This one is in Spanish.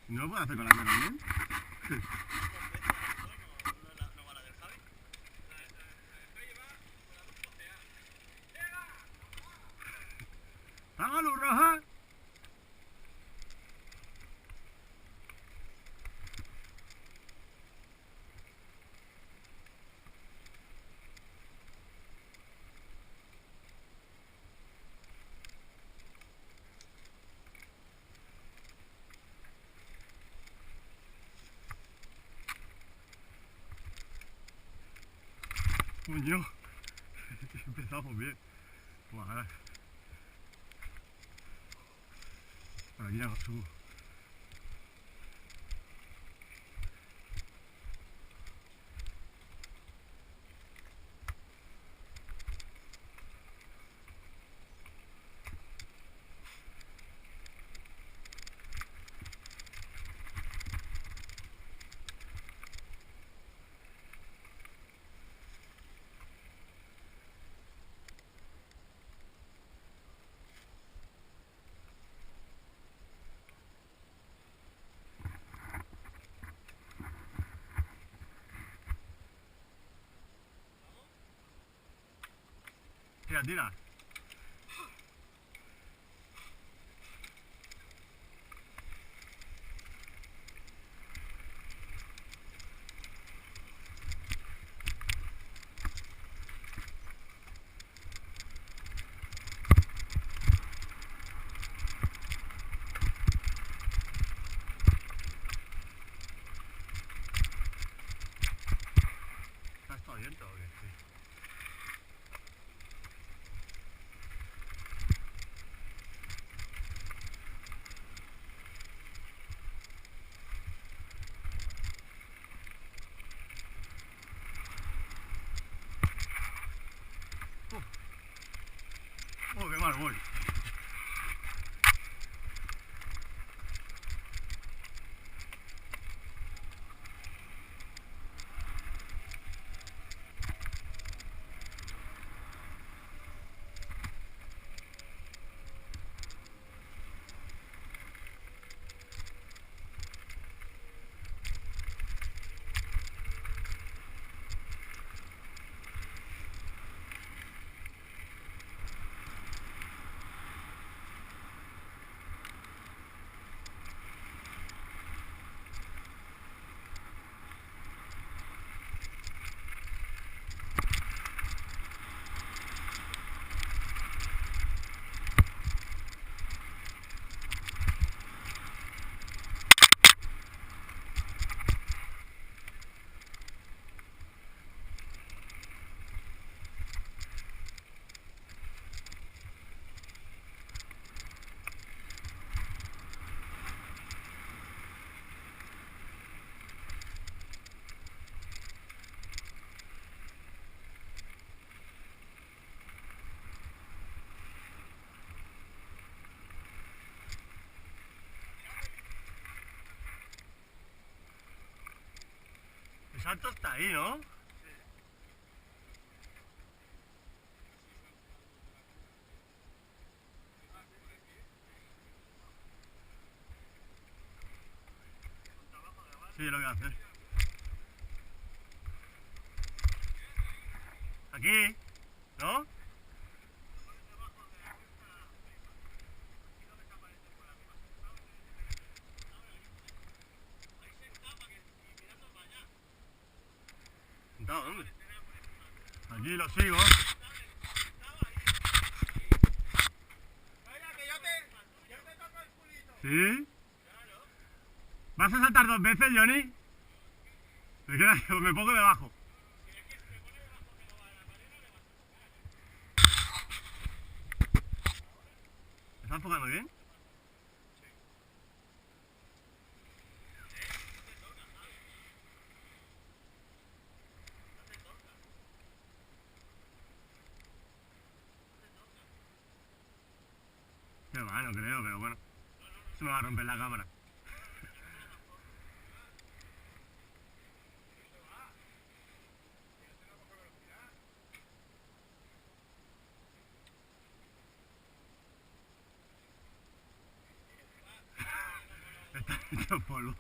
¿No lo puedo hacer con la mano bien? ¡Vamos, luz roja! Coño, empezamos bien. Buah, por aquí ya no subo. Tira, tira. ¿Estás todo abierto o qué? Sí. ¡Oh, qué mal voy! El salto está ahí, ¿no? Sí, lo voy a hacer. Aquí, ¿no? ¿Dónde? Aquí lo sigo. ¿Sí? ¿Vas a saltar 2 veces, Johnny? Me pongo debajo. ¿Me estás enfocando bien? Qué va, no creo, pero bueno. Se me va a romper la cámara. Está Hecho polvo.